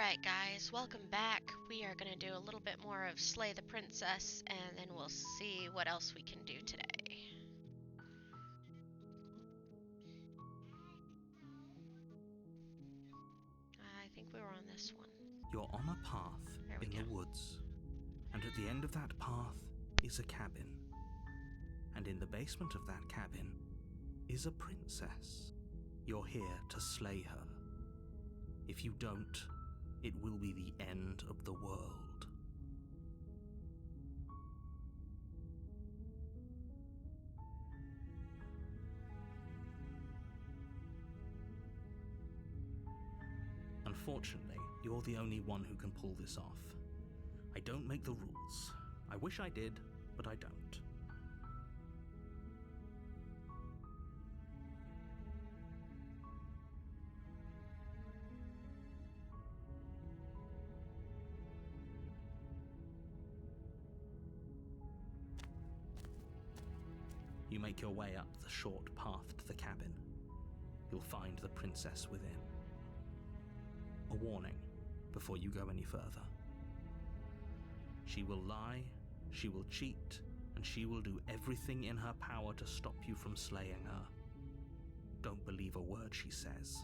Alright guys, welcome back. We are going to do a little bit more of Slay the Princess, and then we'll see what else we can do today. I think we were on this one. You're on a path in the woods, and at the end of that path is a cabin. And in the basement of that cabin is a princess. You're here to slay her. If you don't, it will be the end of the world. Unfortunately, you're the only one who can pull this off. I don't make the rules. I wish I did, but I don't. You make your way up the short path to the cabin. You'll find the princess within. A warning before you go any further. She will lie, she will cheat, and she will do everything in her power to stop you from slaying her. Don't believe a word she says.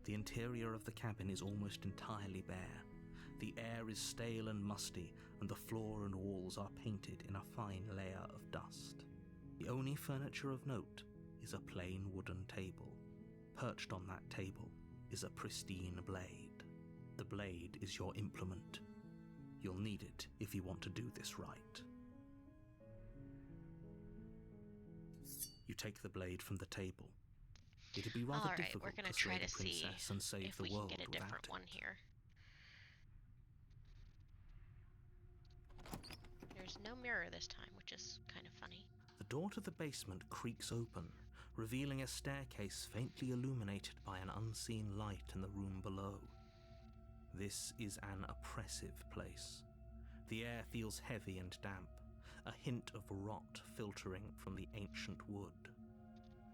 The interior of the cabin is almost entirely bare. The air is stale and musty, and the floor and walls are painted in a fine layer of dust. The only furniture of note is a plain wooden table. Perched on that table is a pristine blade. The blade is your implement. You'll need it if you want to do this right. You take the blade from the table. It'd be rather difficult to slay the princess and save the world without it. If we can get a different one here. There's no mirror this time, which is kind of funny. The door to the basement creaks open, revealing a staircase faintly illuminated by an unseen light in the room below. This is an oppressive place. The air feels heavy and damp, a hint of rot filtering from the ancient wood.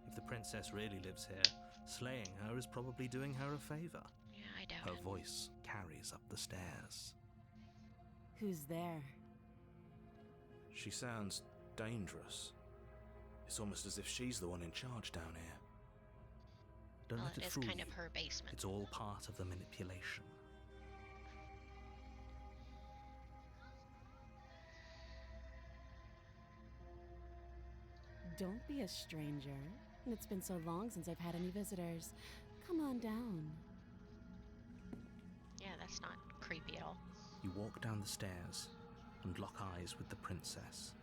If the princess really lives here, slaying her is probably doing her a favor. Yeah, I doubt Her voice carries up the stairs. Who's there? She sounds dangerous. It's almost as if she's the one in charge down here. Don't let it fool you. It's kind of her basement. It's all part of the manipulation. Don't be a stranger. It's been so long since I've had any visitors. Come on down. Yeah, that's not creepy at all. You walk down the stairs and lock eyes with the princess.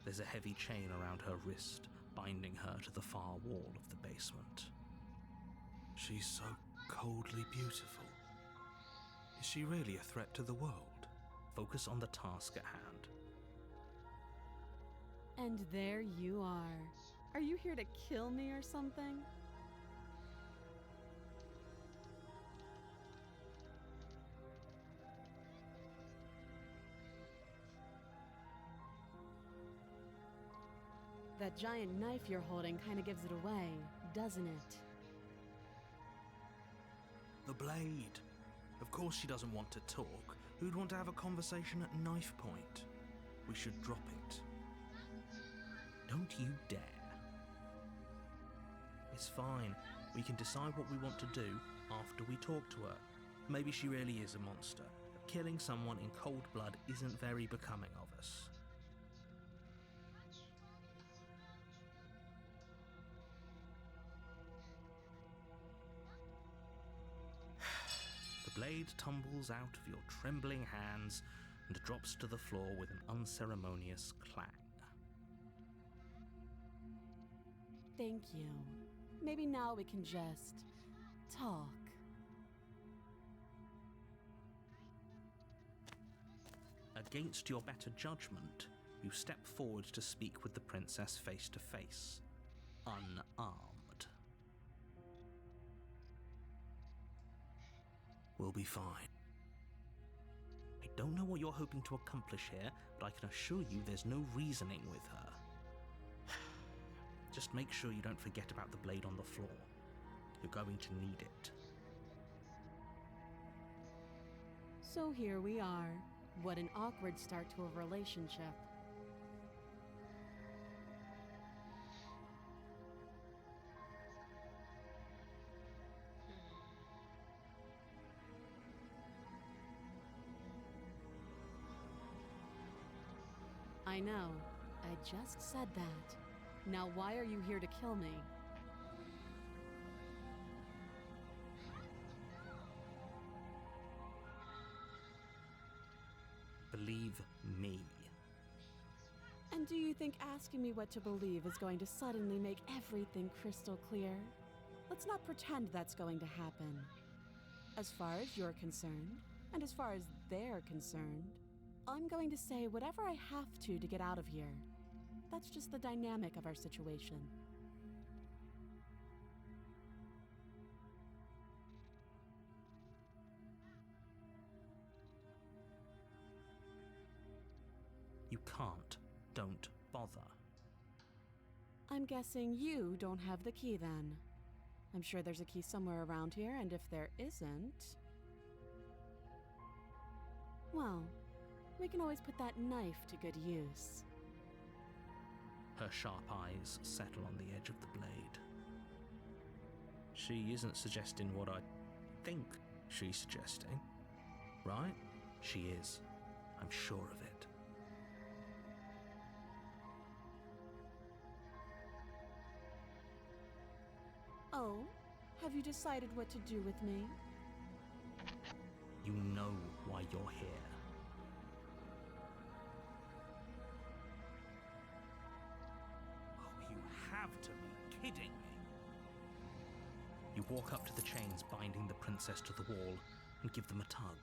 There's a heavy chain around her wrist, binding her to the far wall of the basement. She's so coldly beautiful. Is she really a threat to the world? Focus on the task at hand. And there you are. Are you here to kill me or something? That giant knife you're holding kind of gives it away, doesn't it? The blade. Of course she doesn't want to talk. Who'd want to have a conversation at knife point? We should drop it. Don't you dare. It's fine. We can decide what we want to do after we talk to her. Maybe she really is a monster. Killing someone in cold blood isn't very becoming of us. The blade tumbles out of your trembling hands and drops to the floor with an unceremonious clang. Thank you. Maybe now we can just talk. Against your better judgment, you step forward to speak with the princess face to face, unarmed. We'll be fine. don't know what you're hoping to accomplish here, but I can assure you there's no reasoning with her. Just make sure you don't forget about the blade on the floor. You're going to need it. So here we are. What an awkward start to a relationship. I know. I just said that. Now why are you here to kill me? Believe me. And do you think asking me what to believe is going to suddenly make everything crystal clear? Let's not pretend that's going to happen. As far as you're concerned, and as far as they're concerned, I'm going to say whatever I have to get out of here. That's just the dynamic of our situation. You can't. Don't bother. I'm guessing you don't have the key then. I'm sure there's a key somewhere around here, and if there isn't... well, we can always put that knife to good use. Her sharp eyes settle on the edge of the blade. She isn't suggesting what I think she's suggesting, right? She is. I'm sure of it. Oh, have you decided what to do with me? You know why you're here. Oh, you have to be kidding me. You walk up to the chains binding the princess to the wall and give them a tug.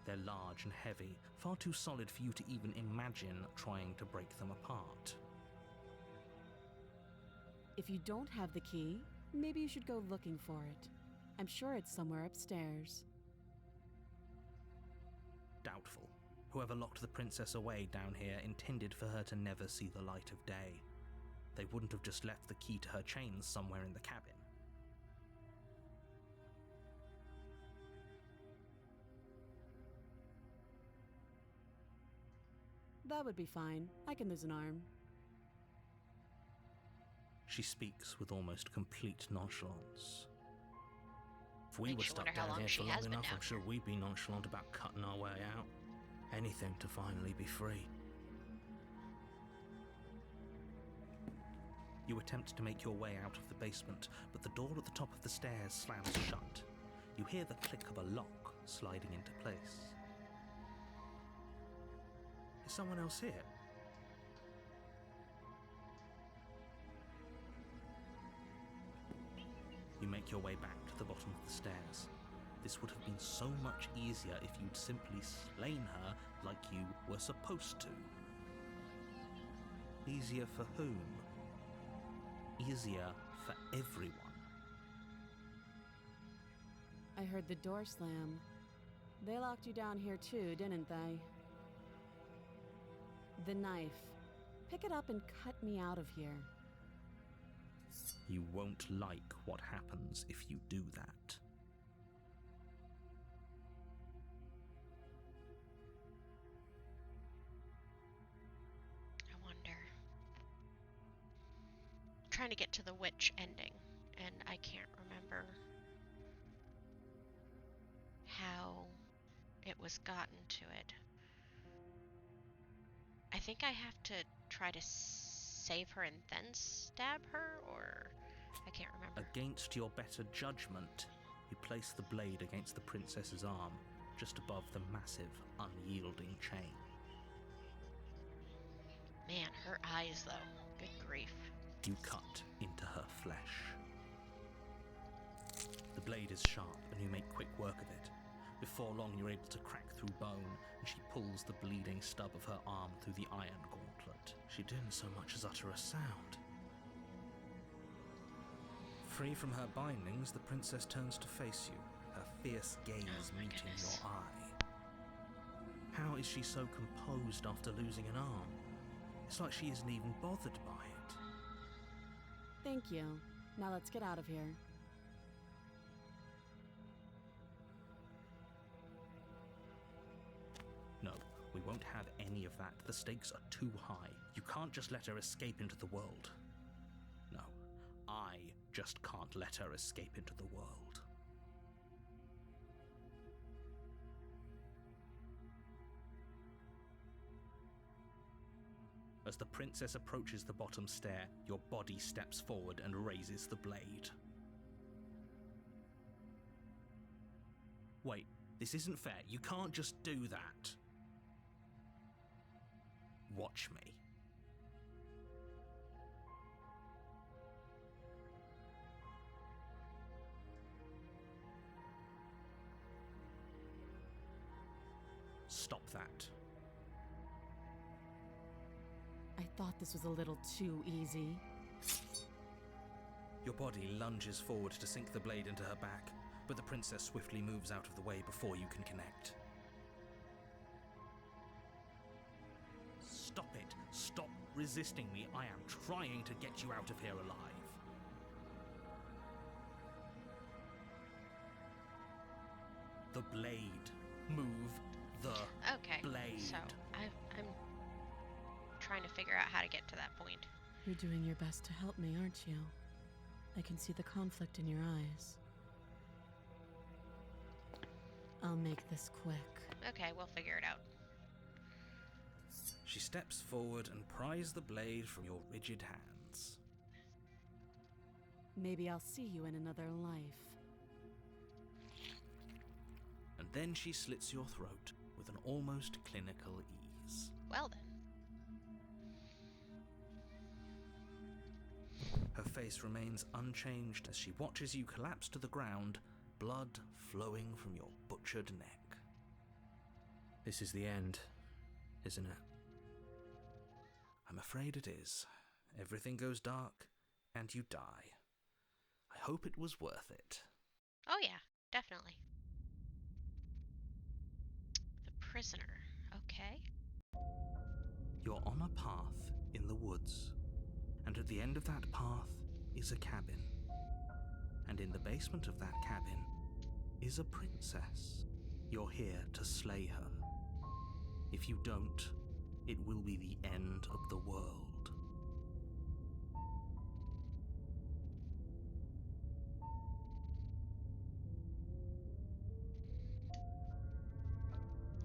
They're large and heavy, far too solid for you to even imagine trying to break them apart. If you don't have the key, maybe you should go looking for it. I'm sure it's somewhere upstairs. Doubtful. Whoever locked the princess away down here intended for her to never see the light of day. They wouldn't have just left the key to her chains somewhere in the cabin. That would be fine. I can lose an arm. She speaks with almost complete nonchalance. If we Makes were you stuck wonder how down long here she for has long been enough, down I'm sure here. we'd be nonchalant about cutting our way out. Anything to finally be free. You attempt to make your way out of the basement, but the door at the top of the stairs slams shut. You hear the click of a lock sliding into place. Is someone else here? You make your way back to the bottom of the stairs. This would have been so much easier if you'd simply slain her like you were supposed to. Easier for whom? Easier for everyone. I heard the door slam. They locked you down here too, didn't they? The knife. Pick it up and cut me out of here. You won't like what happens if you do that. I wonder. I'm trying to get to the witch ending, and I can't remember how it was gotten to it. I think I have to try to save her and then stab her, or I can't remember. Against your better judgment, you place the blade against the princess's arm, just above the massive, unyielding chain. Man, her eyes though. Good grief. You cut into her flesh. The blade is sharp and you make quick work of it. Before long you're able to crack through bone, and she pulls the bleeding stub of her arm through the iron gauntlet. She didn't so much as utter a sound. Free from her bindings, the princess turns to face you, her fierce gaze Oh my meeting goodness. your eye. How is she so composed after losing an arm? It's like she isn't even bothered by it. Thank you. Now let's get out of here. No, we won't have any of that. The stakes are too high. You can't just let her escape into the world. No, I just can't let her escape into the world. As the princess approaches the bottom stair, your body steps forward and raises the blade. Wait, this isn't fair. You can't just do that. Watch me. Stop that. I thought this was a little too easy. Your body lunges forward to sink the blade into her back, but the princess swiftly moves out of the way before you can connect. Stop it! Stop resisting me! I am trying to get you out of here alive. The blade. Move the Okay, blade. so I'm trying to figure out how to get to that point. You're doing your best to help me, aren't you? I can see the conflict in your eyes. I'll make this quick. Okay, we'll figure it out. She steps forward and pries the blade from your rigid hands. Maybe I'll see you in another life. And then she slits your throat with an almost clinical ease. Well then. Her face remains unchanged as she watches you collapse to the ground, blood flowing from your butchered neck. This is the end, isn't it? I'm afraid it is. Everything goes dark, and you die. I hope it was worth it. Oh yeah, definitely. The prisoner. Okay. You're on a path in the woods, and at the end of that path is a cabin. And in the basement of that cabin is a princess. You're here to slay her. If you don't, it will be the end of the world.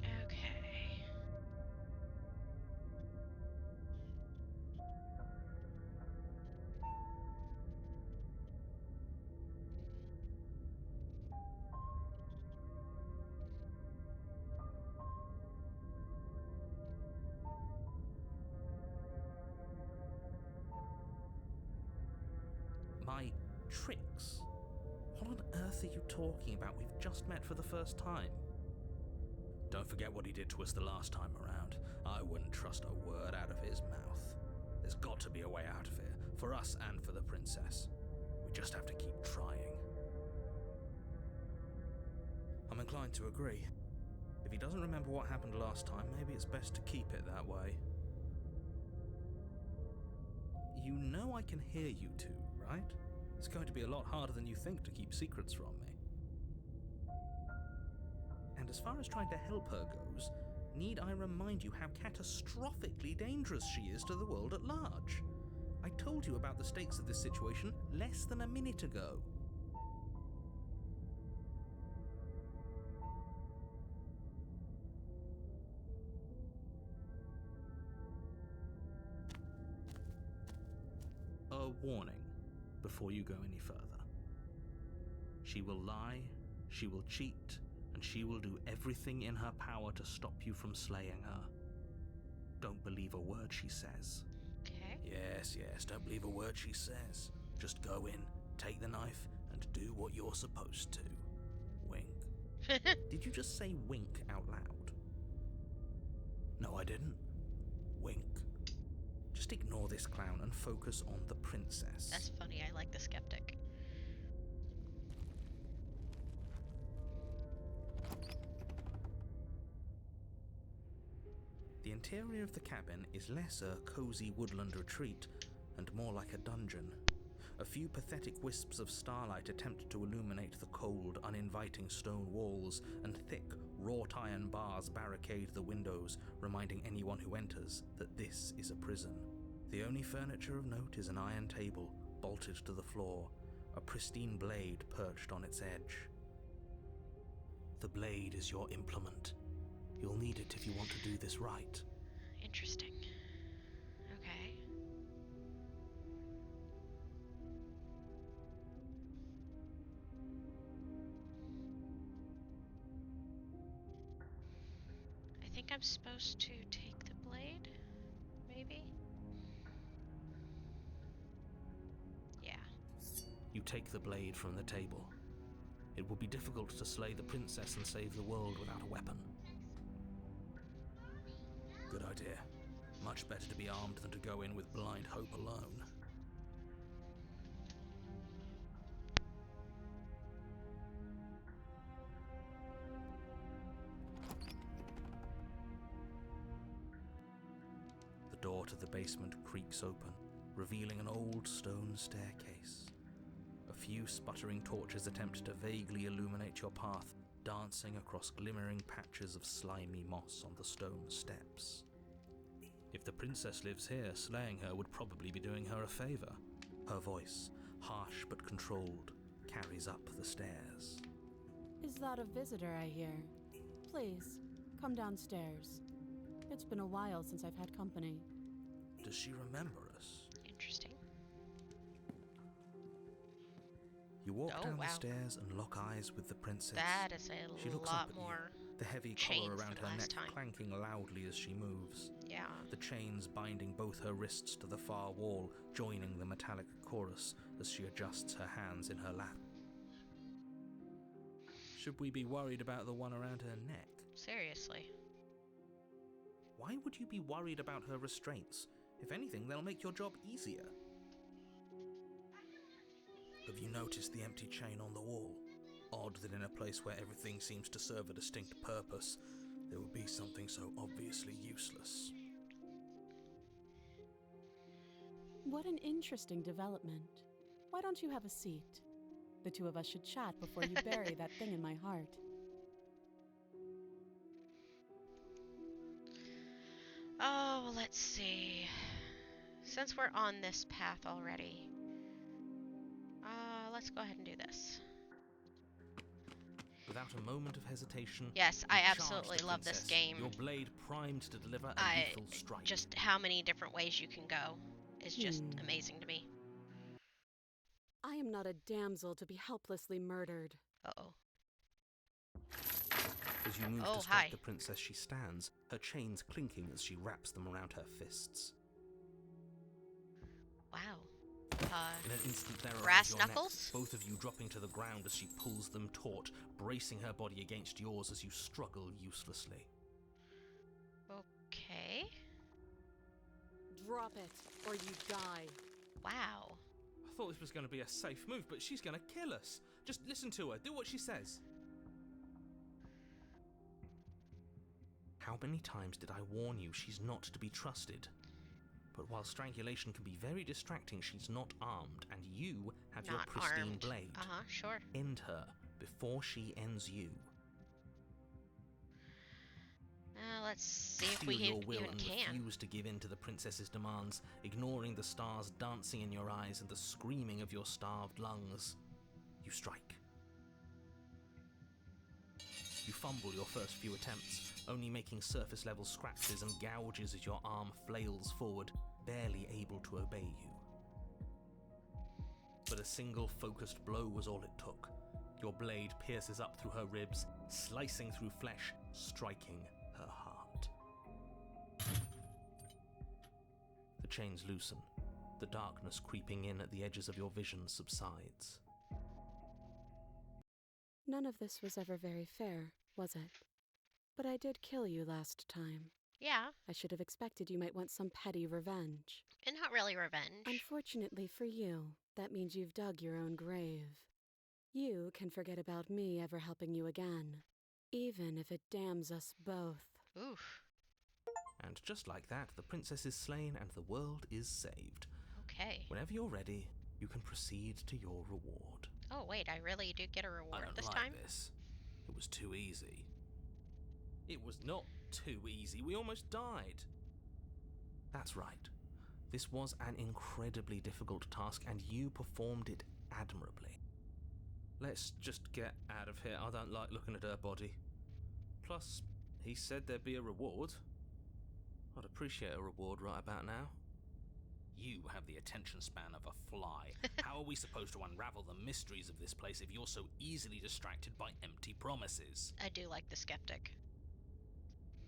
Okay. My tricks? What on earth are you talking about? We've just met for the first time. Don't forget what he did to us the last time around. I wouldn't trust a word out of his mouth. There's got to be a way out of here, for us and for the princess. We just have to keep trying. I'm inclined to agree. If he doesn't remember what happened last time, maybe it's best to keep it that way. You know I can hear you two, right? It's going to be a lot harder than you think to keep secrets from me. And as far as trying to help her goes, need I remind you how catastrophically dangerous she is to the world at large? I told you about the stakes of this situation less than a minute ago. A warning before you go any further. She will lie, she will cheat, and she will do everything in her power to stop you from slaying her. Don't believe a word she says. Okay. Yes, don't believe a word she says. Just go in, take the knife, and do what you're supposed to. Wink. Did you just say wink out loud? No, I didn't. Wink. Just ignore this clown and focus on the princess. That's funny. I like the skeptic. interior of the cabin is less a cozy woodland retreat and more like a dungeon. A few pathetic wisps of starlight attempt to illuminate the cold, uninviting stone walls, and thick, wrought iron bars barricade the windows, reminding anyone who enters that this is a prison. The only furniture of note is an iron table, bolted to the floor, a pristine blade perched on its edge. The blade is your implement. You'll need it if you want to do this right. Interesting. Okay. I think I'm supposed to take the blade, maybe? Yeah. You take the blade from the table. It will be difficult to slay the princess and save the world without a weapon. Good idea. Much better to be armed than to go in with blind hope alone. The door to the basement creaks open, revealing an old stone staircase. A few sputtering torches attempt to vaguely illuminate your path, dancing across glimmering patches of slimy moss on the stone steps. If the princess lives here, slaying her would probably be doing her a favor. Her voice, harsh but controlled, carries up the stairs. Is that a visitor I hear? Please, come downstairs. It's been a while since I've had company. Does she remember us? Interesting. You walk Oh, down wow. the stairs and lock eyes with the princess. That is She a looks up lot at more. you, the heavy chains collar around than her last neck time. clanking loudly as she moves. Yeah. The chains binding both her wrists to the far wall, joining the metallic chorus as she adjusts her hands in her lap. Should we be worried about the one around her neck? Seriously. Why would you be worried about her restraints? If anything, they'll make your job easier. Have you noticed the empty chain on the wall? Odd that in a place where everything seems to serve a distinct purpose, there would be something so obviously useless. What an interesting development. Why don't you have a seat? The two of us should chat before you bury that thing in my heart. Oh, let's see. Since we're on this path already, let's go ahead and do this. Without a moment of hesitation, Yes, you I charge absolutely the love this princess, game. your blade primed to deliver a lethal strike. Just how many different ways you can go is just amazing to me. I am not a damsel to be helplessly murdered. Uh-oh. As you move Oh, to strike hi. the princess, she stands, her chains clinking as she wraps them around her fists. Wow. In an instant, they're brass around your knuckles? neck, both of you dropping to the ground as she pulls them taut, bracing her body against yours as you struggle uselessly. Okay. Drop it, or you die. Wow. I thought this was going to be a safe move, but she's going to kill us. Just listen to her. Do what she says. How many times did I warn you she's not to be trusted? But while strangulation can be very distracting, she's not armed, and you have your Not pristine armed. blade. Sure. End her before she ends you. Let's see if Steel we your will even and can. refuse to give in to the princess's demands, ignoring the stars dancing in your eyes and the screaming of your starved lungs. You strike. You fumble your first few attempts, only making surface-level scratches and gouges as your arm flails forward, barely able to obey you. But a single focused blow was all it took. Your blade pierces up through her ribs, slicing through flesh, striking her heart. The chains loosen. The darkness creeping in at the edges of your vision subsides. None of this was ever very fair, was it? But I did kill you last time. Yeah, I should have expected you might want some petty revenge. and not really revenge. Unfortunately for you, that means you've dug your own grave. You can forget about me ever helping you again, even if it damns us both. Oof. And just like that, the princess is slain and the world is saved. Okay. Whenever you're ready, you can proceed to your reward. Oh, wait, I really do get a I reward don't this like time? this. It was too easy. It was not too easy. We almost died. That's right. This was an incredibly difficult task, and you performed it admirably. Let's just get out of here. I don't like looking at her body. Plus, he said there'd be a reward. I'd appreciate a reward right about now. You have the attention span of a fly. How are we supposed to unravel the mysteries of this place if you're so easily distracted by empty promises? I do like the skeptic.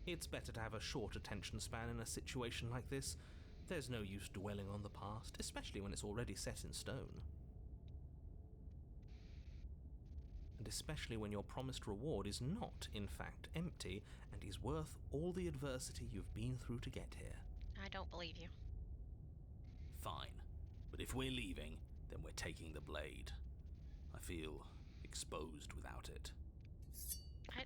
It's better to have a short attention span in a situation like this. There's no use dwelling on the past, especially when it's already set in stone. And especially when your promised reward is not, in fact, empty and is worth all the adversity you've been through to get here. I don't believe you. Fine. But if we're leaving, then we're taking the blade. I feel exposed without it.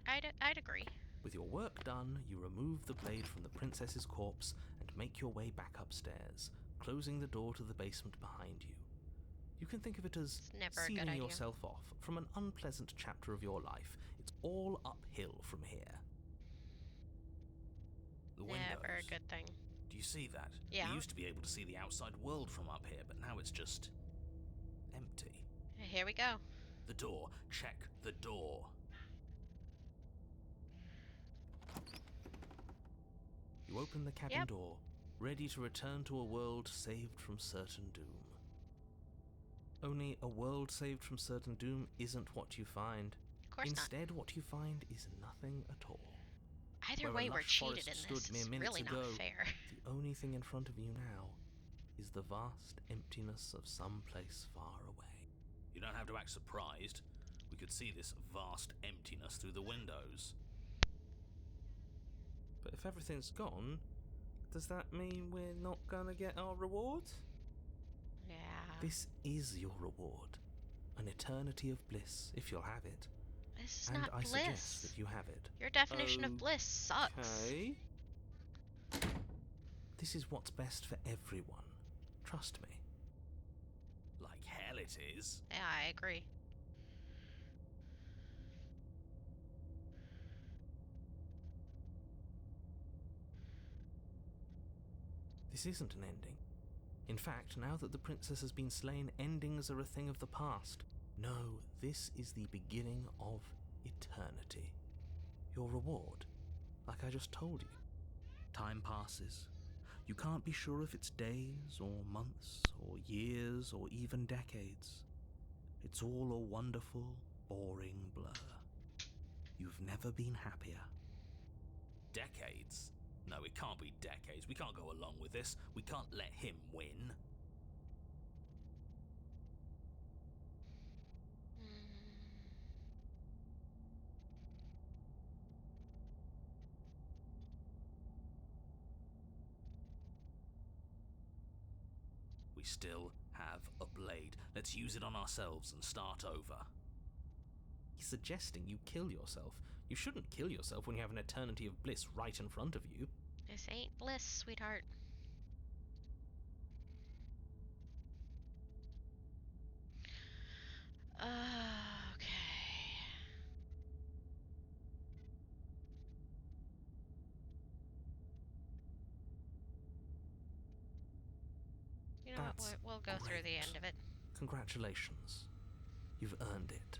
I'd agree. With your work done, you remove the blade from the princess's corpse and make your way back upstairs, closing the door to the basement behind you. You can think of it as It's never a good sealing idea. yourself off from an unpleasant chapter of your life. It's all uphill from here. The windows. Never a good thing. Do you see that? Yeah. We used to be able to see the outside world from up here, but now it's just empty. Here we go. The door. Check the door. You open the cabin Yep. door, ready to return to a world saved from certain doom. Only a world saved from certain doom isn't what you find. Of course Instead, what you find is nothing at all. not. Either Where a way, we're lush cheated forest in this. stood mere It's minutes really ago, not fair. The only thing in front of you now is the vast emptiness of some place far away. You don't have to act surprised. We could see this vast emptiness through the windows. But if everything's gone, does that mean we're not gonna get our reward? Yeah. This is your reward. An eternity of bliss, if you'll have it. This is And not I bliss. suggest that you have it. Your definition of bliss sucks. Okay. This is what's best for everyone. Trust me. Like hell it is. Yeah, I agree. This isn't an ending. In fact, now that the princess has been slain, endings are a thing of the past. No, this is the beginning of eternity. Your reward, like I just told you. Time passes. You can't be sure if it's days or months or years or even decades. It's all a wonderful, boring blur. You've never been happier. Decades? No, it can't be decades. We can't go along with this. We can't let him win. We still have a blade. Let's use it on ourselves and start over. He's suggesting you kill yourself. You shouldn't kill yourself when you have an eternity of bliss right in front of you. This ain't bliss, sweetheart. Okay. You know That's what? We'll go through the great. end of it. Congratulations. You've earned it.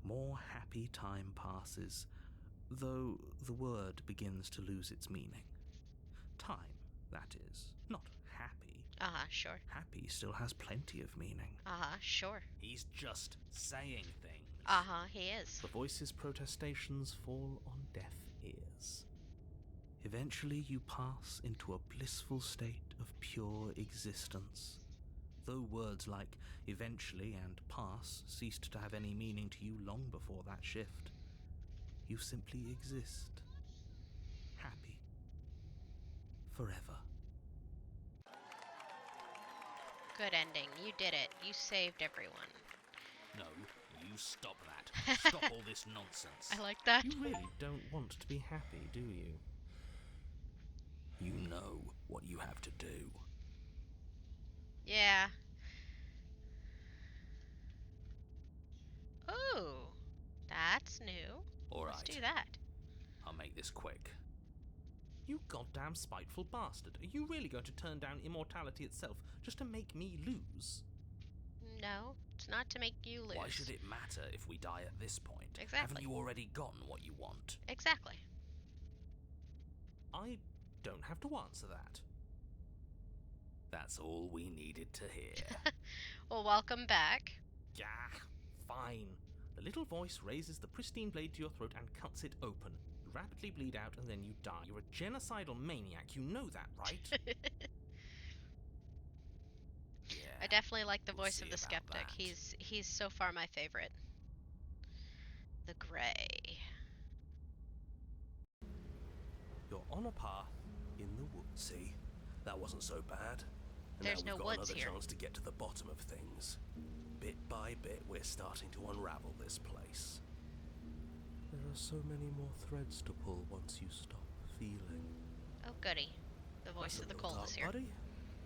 More happy time passes, though the word begins to lose its meaning. Time, that is. Not happy. Sure. Happy still has plenty of meaning. Sure. He's just saying things. He is. The voice's protestations fall on deaf ears. Eventually you pass into a blissful state of pure existence. Though words like eventually and pass ceased to have any meaning to you long before that shift, you simply exist. Happy. Forever. Good ending. You did it. You saved everyone. No, you stop that. Stop all this nonsense. I like that. You really don't want to be happy, do you? You know what you have to do. Yeah. Ooh, that's new. Let's Alright, do that. I'll make this quick. You goddamn spiteful bastard. Are you really going to turn down immortality itself just to make me lose? No, it's not to make you lose. Why should it matter if we die at this point? Exactly. Haven't you already gotten what you want? Exactly. I don't have to answer that. That's all we needed to hear. Well, welcome back. Yeah, fine. The little voice raises the pristine blade to your throat and cuts it open. You rapidly bleed out and then you die. You're a genocidal maniac, you know that, right? Yeah, I definitely like the we'll voice see of the about skeptic. that. He's so far my favorite. The Gray. You're on a path in the woods. See, that wasn't so bad. And There's now no we've got woods another here. chance to get to the bottom of things. Bit by bit, we're starting to unravel this place. There are so many more threads to pull once you stop feeling. Oh, goody. The voice That's of a the little cold dark, is here. buddy.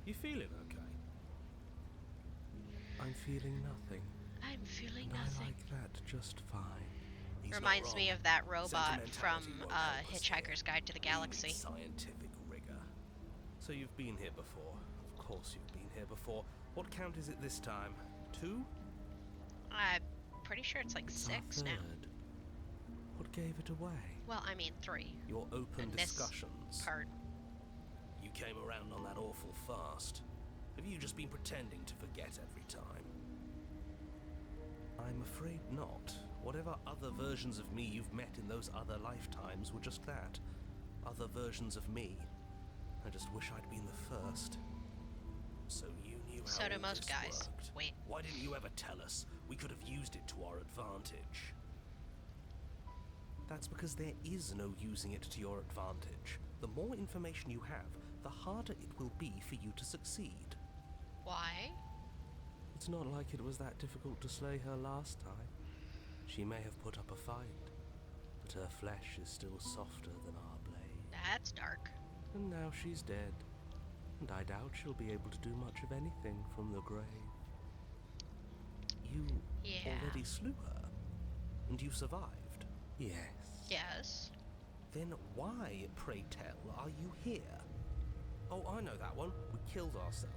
You feeling okay? I'm feeling nothing, I'm feeling and I nothing. like that just fine. He's not Reminds me wrong. of that robot from Sentimentality won't help us Hitchhiker's here. Guide to the We need Galaxy. scientific rigor. So you've been here before. Of course you've been here before. What count is it this time? 2? I'm pretty sure it's like It's our 6 now. third. What gave it away? Well, I mean 3. Your open And this discussions. Part. You came around on that awful fast. Have you just been pretending to forget every time? I'm afraid not. Whatever other versions of me you've met in those other lifetimes were just that. Other versions of me. I just wish I'd been the first. So you knew how So do all most this guys. worked. Wait. Why didn't you ever tell us? We could have used it to our advantage. That's because there is no using it to your advantage. The more information you have, the harder it will be for you to succeed. Why? It's not like it was that difficult to slay her last time. She may have put up a fight, but her flesh is still softer than our blade. That's dark. And now she's dead, and I doubt she'll be able to do much of anything from the grave. You Yeah. already slew her, and you survived. Yes. Yes. Then why, pray tell, are you here? Oh, I know that one. We killed ourselves.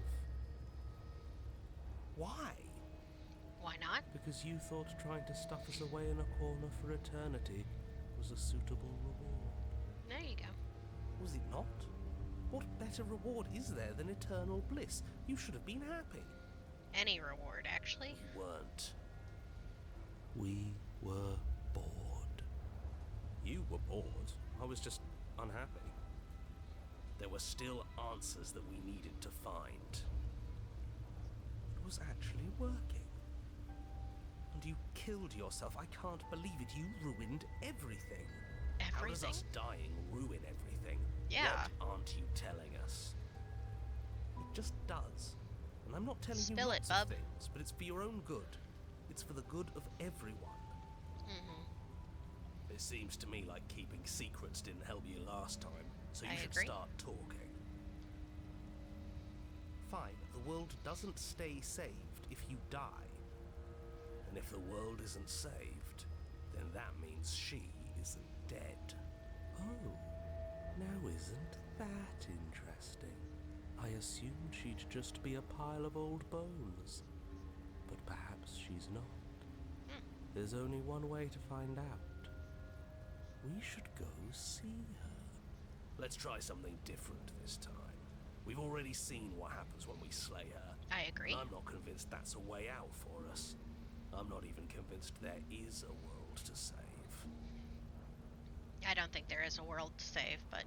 Why? Why not? Because you thought trying to stuff us away in a corner for eternity was a suitable reward. There you go. Was it not? What better reward is there than eternal bliss? You should have been happy. Any reward, actually. You weren't. We were bored. You were bored. I was just unhappy. There were still answers that we needed to find. It was actually working. And you killed yourself. I can't believe it. You ruined everything. How does Everything? us dying ruin everything? Yeah. What aren't you telling us? It just does. And I'm not telling Spill you it, lots bub. of things, but it's for your own good. It's for the good of everyone. Mm-hmm. It seems to me like keeping secrets didn't help you last time, so you I should agree. start talking. Fine, the world doesn't stay saved if you die. And if the world isn't saved, then that means she isn't dead. Oh, now isn't that interesting? I assumed she'd just be a pile of old bones. But perhaps she's not. There's only one way to find out. We should go see her. Let's try something different this time. We've already seen what happens when we slay her. I agree. I'm not convinced that's a way out for us. I'm not even convinced there is a world to save. I don't think there is a world to save, but...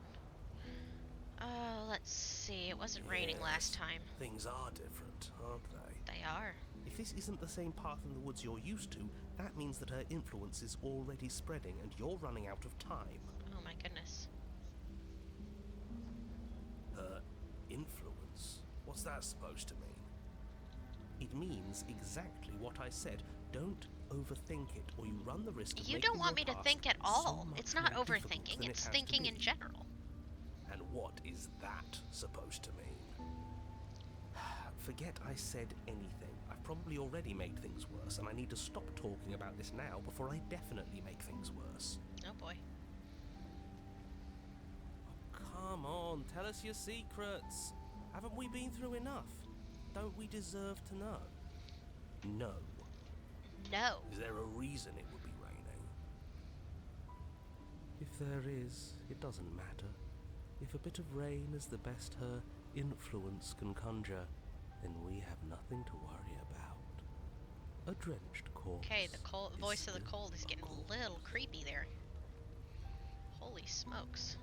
let's see. It wasn't raining last Yes, time. Things are different, aren't they? They are. If this isn't the same path in the woods you're used to, that means that her influence is already spreading and you're running out of time. Oh my goodness. Her influence? What's that supposed to mean? It means exactly what I said. Don't overthink it, or you run the risk of You making don't want your me to past think at so all. much It's not more difficult overthinking, than it it's has to thinking in be. general. And What is that supposed to mean? Forget I said anything. I've probably already made things worse, and I need to stop talking about this now before I definitely make things worse. Oh boy. Come on, tell us your secrets. Haven't we been through enough? Don't we deserve to know? No. No. Is there a reason it would be raining? If there is, it doesn't matter. If a bit of rain is the best her influence can conjure, then we have nothing to worry about. A drenched corpse. Okay, the voice of the still cold is getting cold. a little creepy there. Holy smokes.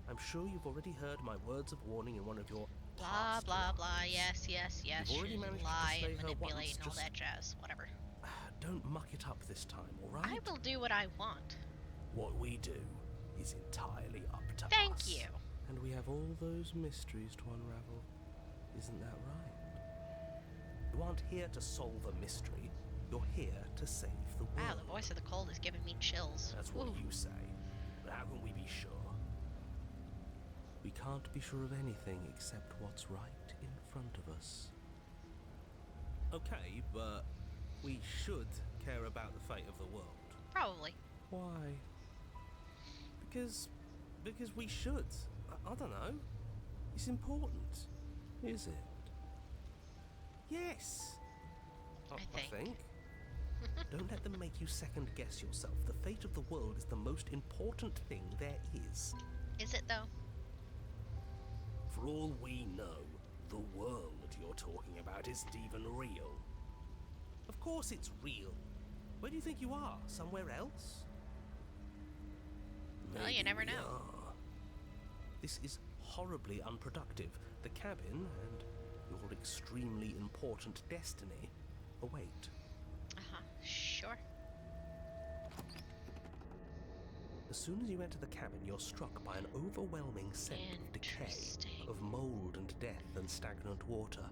I'm sure you've already heard my words of warning in one of your Blah, past blah, blah. lives. Yes, yes, yes. You've already Should managed to lie slay and her manipulate once, and all just- that jazz. Whatever. Don't muck it up this time, all right? I will do what I want. What we do is entirely up to us. Thank you. And we have all those mysteries to unravel. Isn't that right? You aren't here to solve a mystery. You're here to save the world. Wow, the voice of the cold is giving me chills. That's what Ooh. you say. But how can we be sure? We can't be sure of anything except what's right in front of us. Okay, but we should care about the fate of the world. Probably. Why? Because we should. I don't know. It's important. Is it? Yes. I think. Don't let them make you second guess yourself. The fate of the world is the most important thing there is. Is it though? For all we know, the world you're talking about isn't even real. Of course it's real. Where do you think you are? Somewhere else? Well, you Maybe never we know. are. This is horribly unproductive. The cabin and your extremely important destiny await. Uh-huh. Sure. As soon as you enter the cabin, you're struck by an overwhelming scent of decay, Interesting. of mold and death and stagnant water.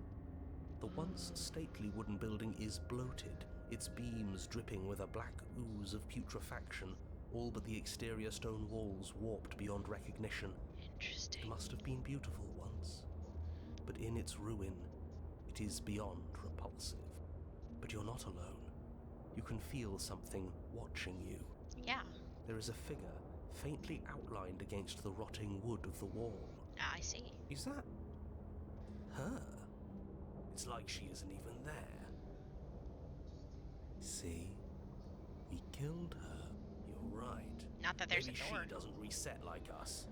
The once stately wooden building is bloated, its beams dripping with a black ooze of putrefaction, all but the exterior stone walls warped beyond recognition. It Interesting. must have been beautiful once, but in its ruin, it is beyond repulsive. But you're not alone. You can feel something watching you. Yeah. There is a figure, faintly outlined against the rotting wood of the wall. I see. Is that her? It's like she isn't even there. See? We killed her. You're right. Not that there's Maybe a door. she doesn't reset like us.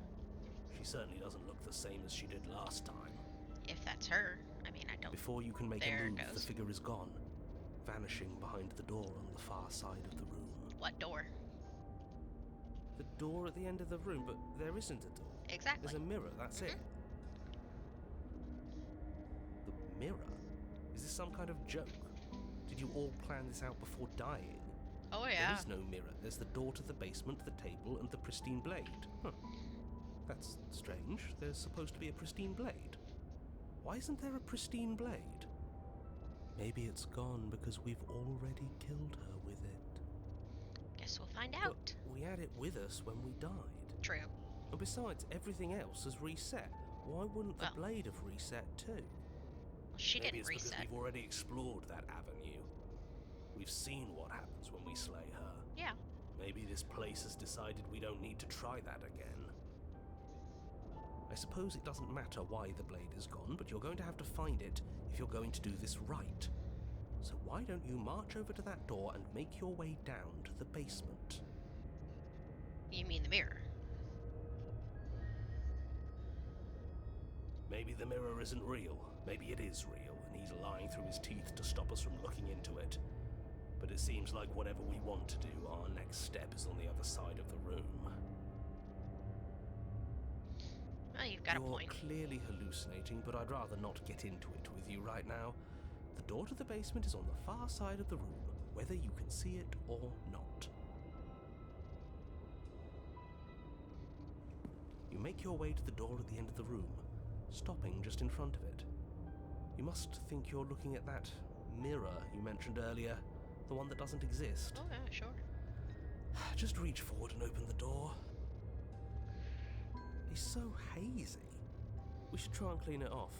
She certainly doesn't look the same as she did last time. If that's her. I mean, I don't. Before you can make There a it move, the goes. figure is gone, vanishing behind the door on the far side of the room. What door? The door at the end of the room, but there isn't a door. Exactly. There's a mirror, that's it. The mirror? Is this some kind of joke? Did you all plan this out before dying? Oh There yeah. is no mirror. There's the door to the basement, the table, and the pristine blade. Huh. That's strange. There's supposed to be a pristine blade. Why isn't there a pristine blade? Maybe it's gone because we've already killed her with it. Guess we'll find But out. we had it with us when we died. True. And besides, everything else has reset. Why wouldn't the Well. blade have reset too? Well, she Maybe didn't it's because reset. we've already explored that avenue. We've seen what happens when we slay her. Yeah. Maybe this place has decided we don't need to try that again. I suppose it doesn't matter why the blade is gone, but you're going to have to find it if you're going to do this right. So why don't you march over to that door and make your way down to the basement? You mean the mirror? Maybe the mirror isn't real. Maybe it is real, and he's lying through his teeth to stop us from looking into it. But it seems like whatever we want to do, our next step is on the other side of the room. Well, you've got a You're point. clearly hallucinating, but I'd rather not get into it with you right now. The door to the basement is on the far side of the room, whether you can see it or not. You make your way to the door at the end of the room, stopping just in front of it. You must think you're looking at that mirror you mentioned earlier, the one that doesn't exist. Oh yeah, sure. Just reach forward and open the door. It's so hazy. We should try and clean it off.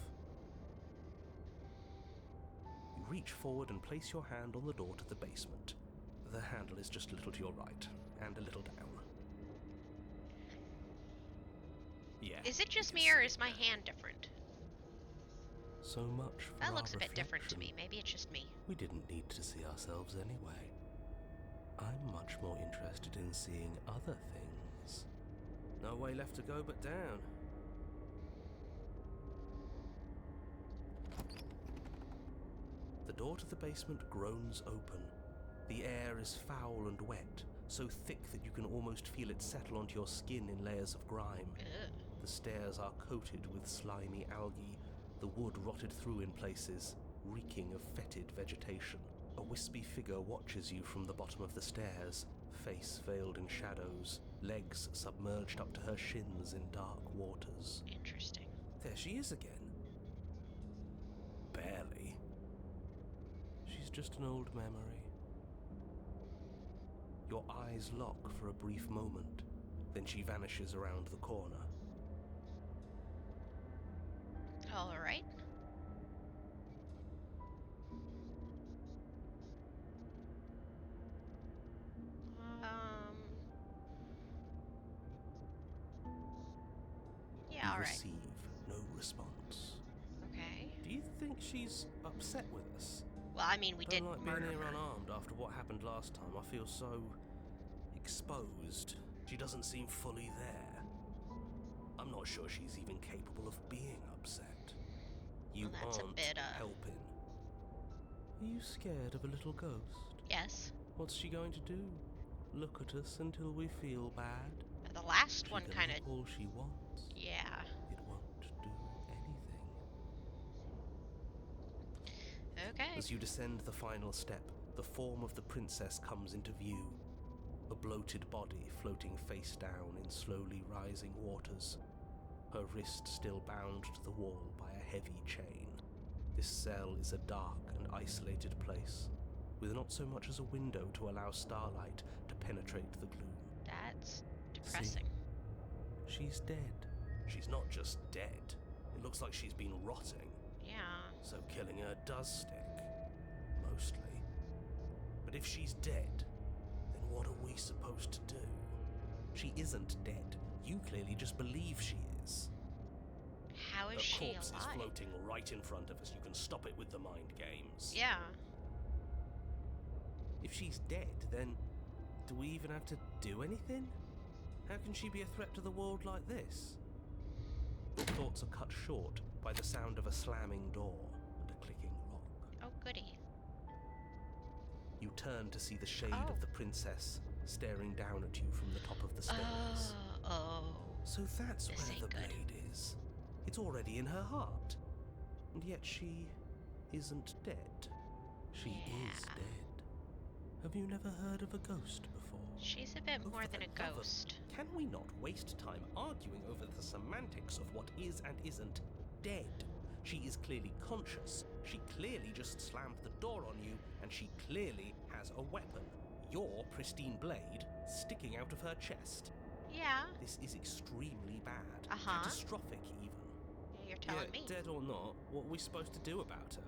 You reach forward and place your hand on the door to the basement. The handle is just a little to your right, and a little down. Yeah. Is it just you me, can or see is it my now. hand different? So much for That our looks a bit different to reflection. me. Maybe it's just me. We didn't need to see ourselves anyway. I'm much more interested in seeing other things. No way left to go but down. The door to the basement groans open. The air is foul and wet, so thick that you can almost feel it settle onto your skin in layers of grime. Ugh. The stairs are coated with slimy algae, the wood rotted through in places, reeking of fetid vegetation. A wispy figure watches you from the bottom of the stairs, face veiled in shadows, legs submerged up to her shins in dark waters. Interesting. There she is again. Barely. She's just an old memory. Your eyes lock for a brief moment, then she vanishes around the corner. All right. Yeah, You all right. receive no response. Okay. Do you think she's upset with us? Well, I mean, we did Don't like murder being here her. unarmed after what happened last time. I feel so exposed. She doesn't seem fully there. I'm not sure she's even capable of being upset. You Well, that's a aren't bit, helping. Are you scared of a little ghost? Yes. What's she going to do? Look at us until we feel bad? The last She one can kind of. look all she wants. Yeah. It won't do anything. Okay. As you descend the final step, the form of the princess comes into view. A bloated body floating face down in slowly rising waters. Her wrist still bound to the wall by a heavy chain. This cell is a dark and isolated place, with not so much as a window to allow starlight to penetrate the gloom. That's depressing. She's dead. She's not just dead. It looks like she's been rotting. Yeah. So killing her does stick. Mostly. But if she's dead, then what are we supposed to do? She isn't dead. You clearly just believe she is. How is Her she corpse alive? is floating right in front of us. You can stop it with the mind games. Yeah. If she's dead, then do we even have to do anything? How can she be a threat to the world like this? Your thoughts are cut short by the sound of a slamming door and a clicking lock. Oh, goody. You turn to see the shade Oh. of the princess staring down at you from the top of the stairs. Oh. So that's This where ain't the good. blade is. It's already in her heart. And yet she isn't dead. She is Yeah. dead. Have you never heard of a ghost before? She's a bit Oh, more for than a the love of- ghost. Can we not waste time arguing over the semantics of what is and isn't dead? She is clearly conscious. She clearly just slammed the door on you, and she clearly has a weapon. Your pristine blade sticking out of her chest. Yeah. This is extremely bad. Uh-huh. Catastrophic, even. You're telling me. Dead or not, what are we supposed to do about her?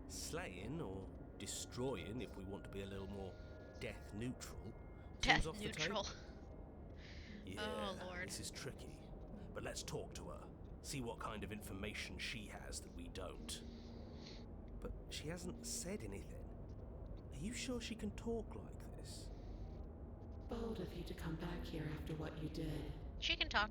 Slaying or destroying, if we want to be a little more death neutral. Death seems off the neutral. table. Yeah, Oh, Lord. this is tricky. But let's talk to her. See what kind of information she has that we don't. But she hasn't said anything. Are you sure she can talk like this? Bold of you to come back here after what you did. She can talk.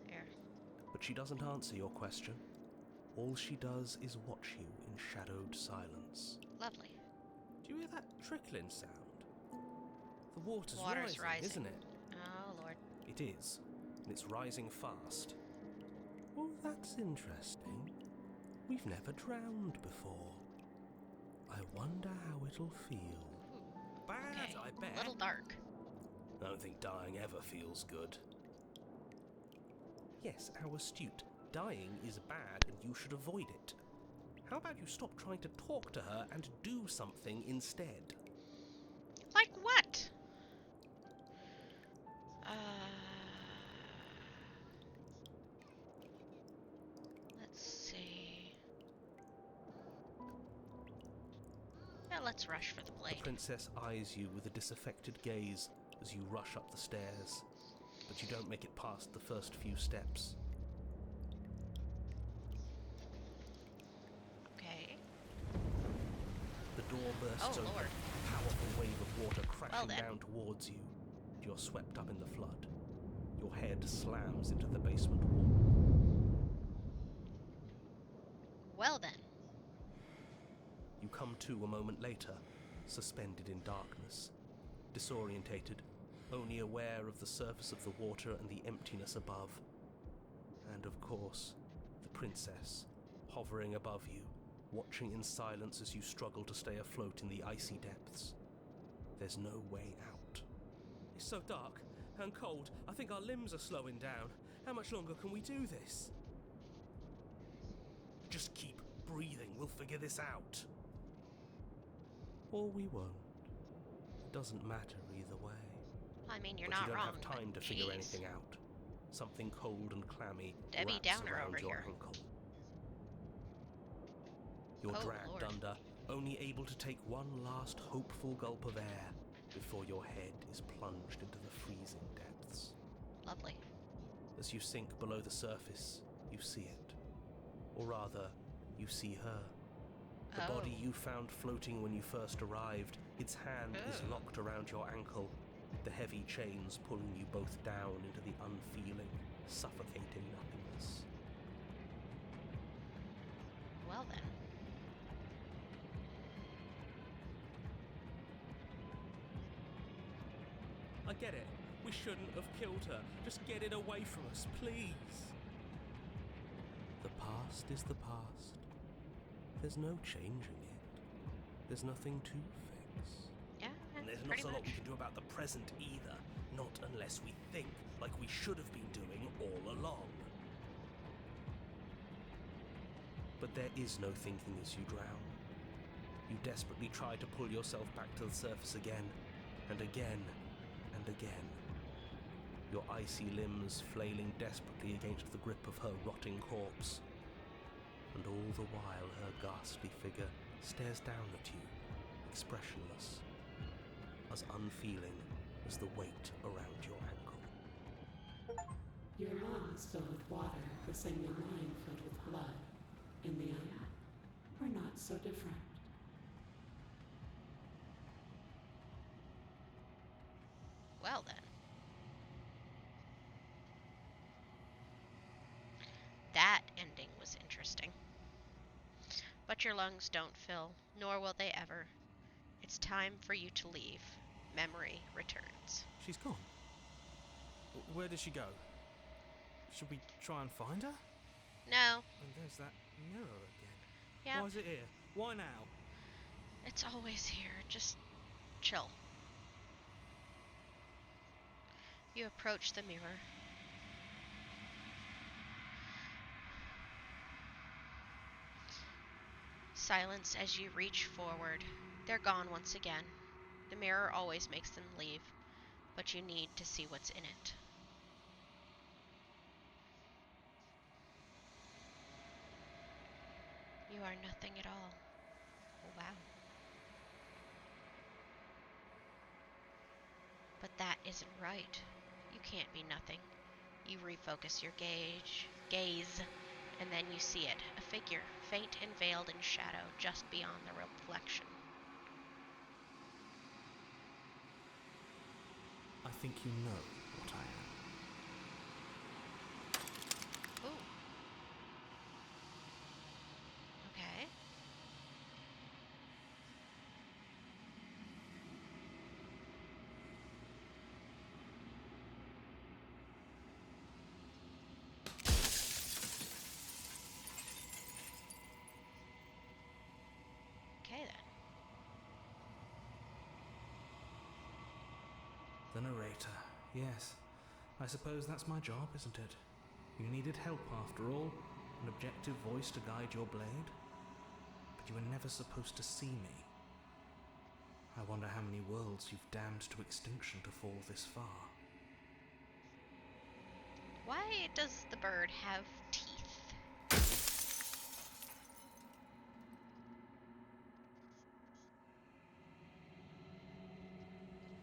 There. But she doesn't answer your question. All she does is watch you in shadowed silence. Lovely. Do you hear that trickling sound? The water's Water's rising. isn't it? Oh, Lord. It is, and it's rising fast. Oh, that's interesting. We've never drowned before. I wonder how it'll feel. Bad, Okay, I bet. a little dark. I don't think dying ever feels good. Yes, how astute. Dying is bad and you should avoid it. How about you stop trying to talk to her and do something instead? Like what? Let's see. Yeah, let's rush for the The blade. princess eyes you with a disaffected gaze as you rush up the stairs, but you don't make it past the first few steps. Okay. The door bursts Oh, open, Lord. a powerful wave of water crashing then. down towards you. You're swept up in the flood. Your head slams into the basement wall. Well then. You come to a moment later, suspended in darkness, disorientated, only aware of the surface of the water and the emptiness above. And of course, the princess, hovering above you, watching in silence as you struggle to stay afloat in the icy depths. There's no way out. It's so dark and cold, I think our limbs are slowing down. How much longer can we do this? Just keep breathing, we'll figure this out. Or we won't. It doesn't matter either way. I mean, you're But not you don't wrong. have time to but figure jeez. anything out. Something cold and clammy Debbie wraps Downer around over your here. ankle. You're Oh, dragged Lord. under, only able to take one last hopeful gulp of air before your head is plunged into the freezing depths. Lovely. As you sink below the surface, you see it. Or rather, you see her. The Oh. body you found floating when you first arrived, its hand is Oh. locked around your ankle, the heavy chains pulling you both down into the unfeeling, suffocating nothingness. Well then. I get it. We shouldn't have killed her. Just get it away from us, please. The past is the past. There's no changing it. There's nothing to fix. Yeah, And there's not pretty a lot we much. can do about the present either. Not unless we think like we should have been doing all along. But there is no thinking as you drown. You desperately try to pull yourself back to the surface again, and again, and again. Your icy limbs flailing desperately against the grip of her rotting corpse. And all the while her ghastly figure stares down at you, expressionless, as unfeeling as the weight around your ankle. Your lungs filled with water, the same your mind filled with blood. In the end, we're not so different. Well then. That ending was interesting. But your lungs don't fill, nor will they ever. It's time for you to leave. Memory returns. She's gone. Where did she go? Should we try and find her? No. And there's that mirror again. Yeah. Why is it here? Why now? It's always here. Just chill. You approach the mirror. Silence as you reach forward. They're gone once again. The mirror always makes them leave, but you need to see what's in it. You are nothing at all. Oh, wow. But that isn't right. You can't be nothing. You refocus your gaze, and then you see it, a figure, faint and veiled in shadow, just beyond the reflection. I think you know what I am. Ooh. Okay. Okay then. Yes, I suppose that's my job, isn't it? You needed help after all, an objective voice to guide your blade. But you were never supposed to see me. I wonder how many worlds you've damned to extinction to fall this far. Why does the bird have teeth?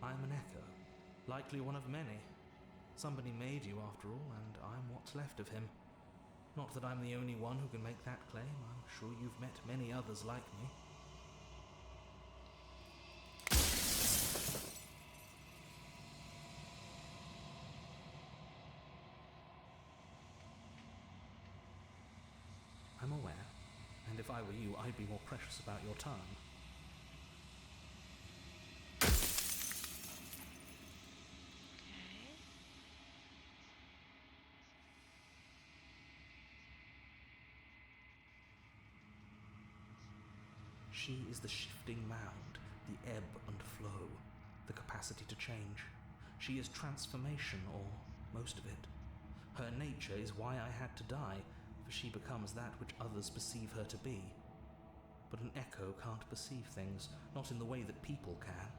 I'm an echo, likely one of many. Somebody made you after all, and I'm what's left of him. Not that I'm the only one who can make that claim. I'm sure you've met many others like me. I'm aware, and if I were you, I'd be more precious about your time. Okay. She is the shifting mound, the ebb and flow, the capacity to change. She is transformation, or most of it. Her nature is why I had to die, for she becomes that which others perceive her to be. But an echo can't perceive things, not in the way that people can.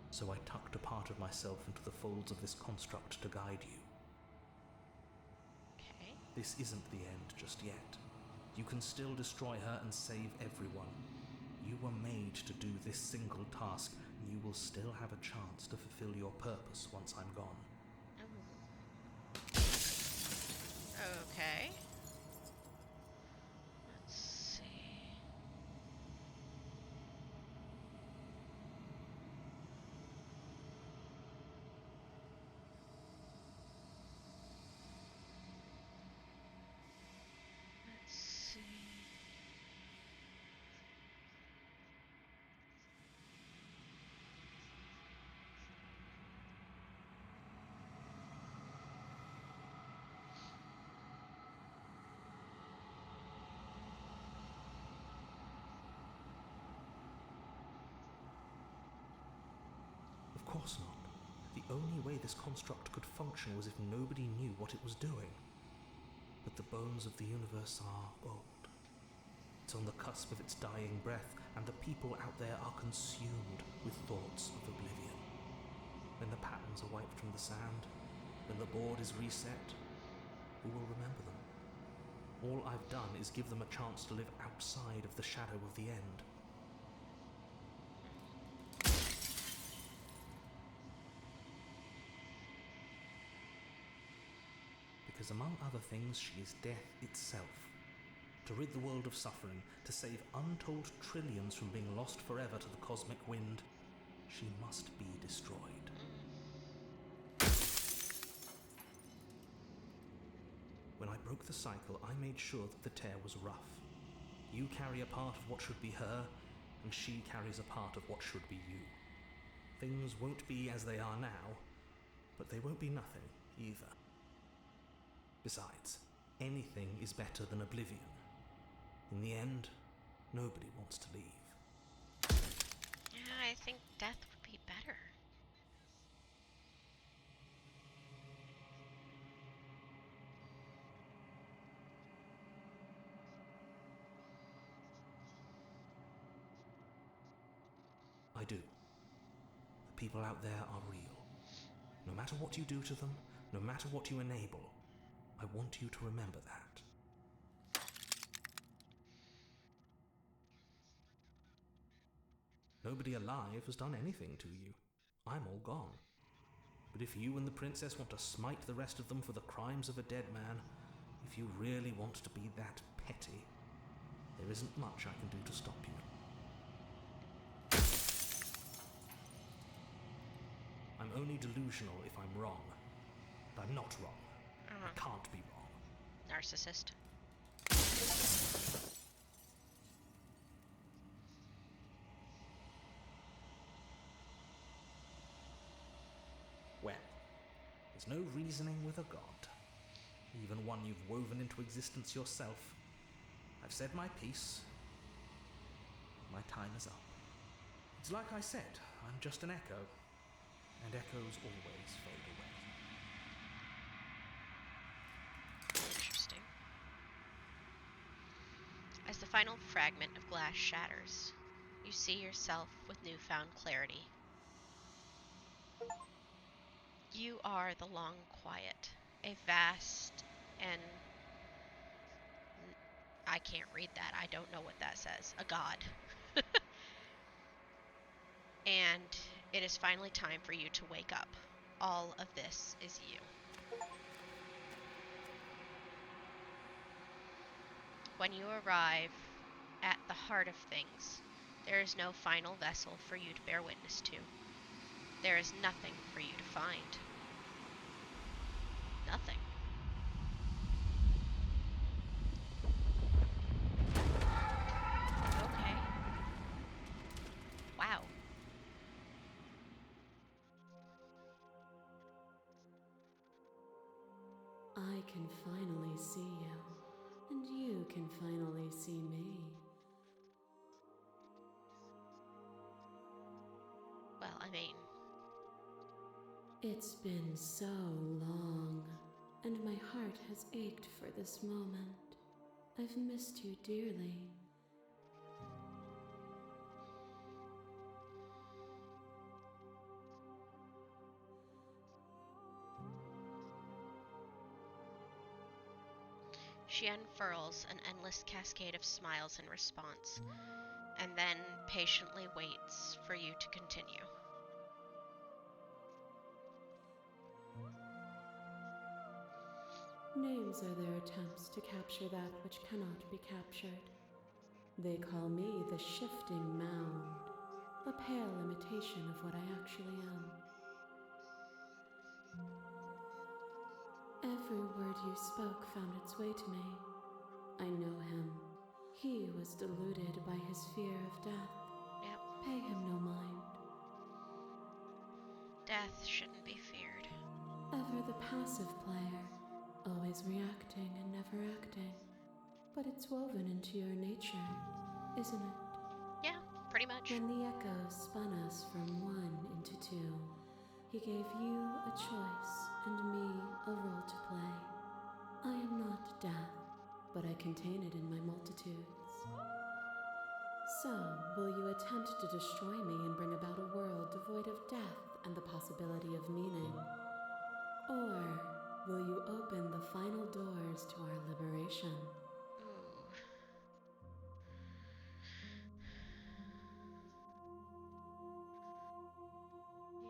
So I tucked a part of myself into the folds of this construct to guide you. Okay. This isn't the end just yet. You can still destroy her and save everyone. You were made to do this single task, and you will still have a chance to fulfill your purpose once I'm gone. Okay. Let's see. Let's see. Of course not. The only way this construct could function was if nobody knew what it was doing. But the bones of the universe are old. It's on the cusp of its dying breath, and the people out there are consumed with thoughts of oblivion. When the patterns are wiped from the sand, when the board is reset, who will remember them? All I've done is give them a chance to live outside of the shadow of the end. Because among other things, she is death itself. To rid the world of suffering, to save untold trillions from being lost forever to the cosmic wind, she must be destroyed. When I broke the cycle, I made sure that the tear was rough. You carry a part of what should be her, and she carries a part of what should be you. Things won't be as they are now, but they won't be nothing either. Besides, anything is better than oblivion. In the end, nobody wants to leave. Yeah, I think death would be better. I do. The people out there are real. No matter what you do to them, no matter what you enable, I want you to remember that. Nobody alive has done anything to you. I'm all gone. But if you and the princess want to smite the rest of them for the crimes of a dead man, if you really want to be that petty, there isn't much I can do to stop you. I'm only delusional if I'm wrong. But I'm not wrong. I can't be wrong. Narcissist. Well, there's no reasoning with a god. Even one you've woven into existence yourself. I've said my piece. My time is up. It's like I said, I'm just an echo. And echoes always fade away. final fragment of glass shatters. You see yourself with newfound clarity. You are the long quiet, a vast and I can't read that. I don't know what that says. A god. And it is finally time for you to wake up. All of this is you. When you arrive at the heart of things, there is no final vessel for you to bear witness to. There is nothing for you to find. Nothing. Okay. Wow. I can finally see you, and you can finally see me. Well, I mean, It's been so long, and my heart has ached for this moment. I've missed you dearly. she unfurls an endless cascade of smiles in response, and then patiently waits for you to continue. Names are their attempts to capture that which cannot be captured. They call me the shifting mound, a pale imitation of what I actually am. Every word you spoke found its way to me. I know him. He was deluded by his fear of death. Yep. Pay him no mind. Death shouldn't be feared. Ever the passive player, always reacting and never acting. But it's woven into your nature, isn't it? Yeah, pretty much. When the echo spun us from one into two, he gave you a choice and me a role to play. I am not death, but I contain it in my multitudes. So, will you attempt to destroy me and bring about a world devoid of death and the possibility of meaning? Or will you open the final doors to our liberation? Ooh.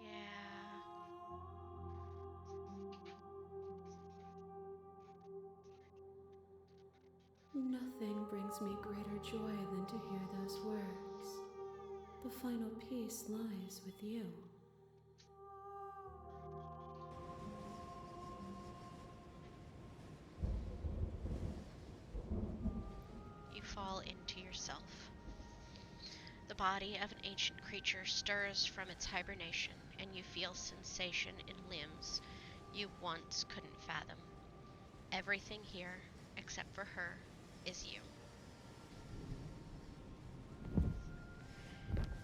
Yeah. Nothing brings me greater joy than to hear those words. The final peace lies with you. You fall into yourself. The body of an ancient creature stirs from its hibernation, and you feel sensation in limbs you once couldn't fathom. Everything here, except for her, is you.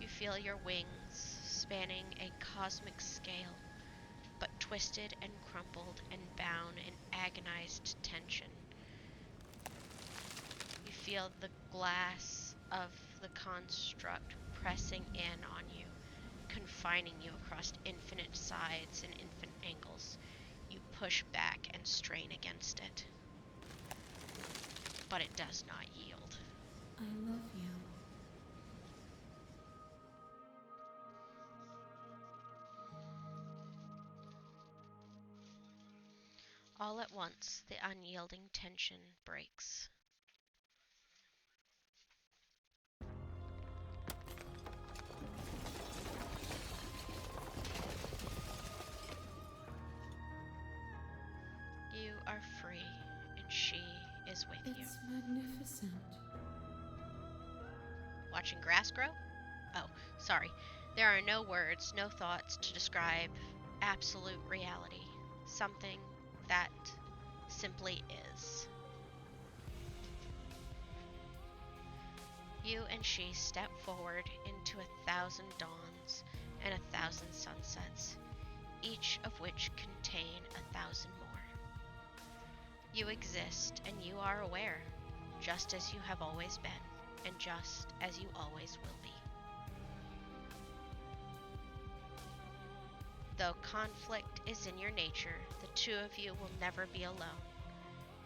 You feel your wings spanning a cosmic scale, but twisted and crumpled and bound in agonized tension. You feel the glass of the construct pressing in on you, confining you across infinite sides and infinite angles. You push back and strain against it, but it does not yield. I love you. All at once, the unyielding tension breaks. You are free, and she is with you. It's magnificent. Watching grass grow? Oh, sorry. There are no words, no thoughts to describe absolute reality. Something that simply is. You and she step forward into 1,000 dawns and 1,000 sunsets, each of which contain 1,000 more. You exist and you are aware. just as you have always been, and just as you always will be. Though conflict is in your nature, the two of you will never be alone,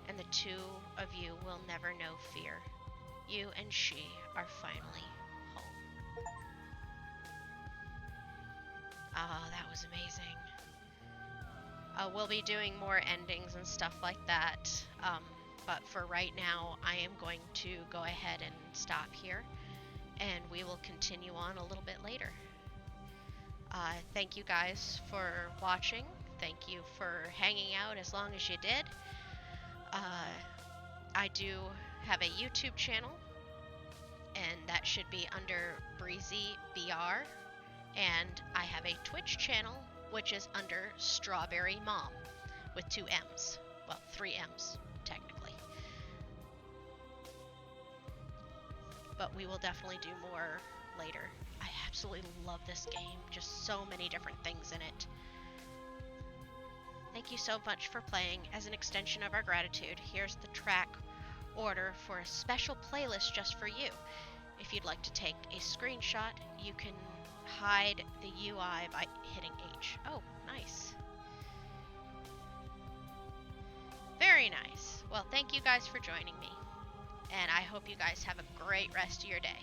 and the two of you will never know fear. You and she are finally home. Ah, that was amazing. We'll be doing more endings and stuff like that, but for right now, I am going to go ahead and stop here, and we will continue on a little bit later. Thank you guys for watching. Thank you for hanging out as long as you did. I do have a YouTube channel, and that should be under Breezy BR. And I have a Twitch channel, which is under Strawberry Mom, with 2 M's. Well, 3 M's, technically. But we will definitely do more later. I absolutely love this game. Just so many different things in it. Thank you so much for playing. As an extension of our gratitude, here's the track order for a special playlist just for you. If you'd like to take a screenshot, you can hide the UI by hitting H. Oh, nice. Very nice. Well, thank you guys for joining me, and I hope you guys have a great rest of your day.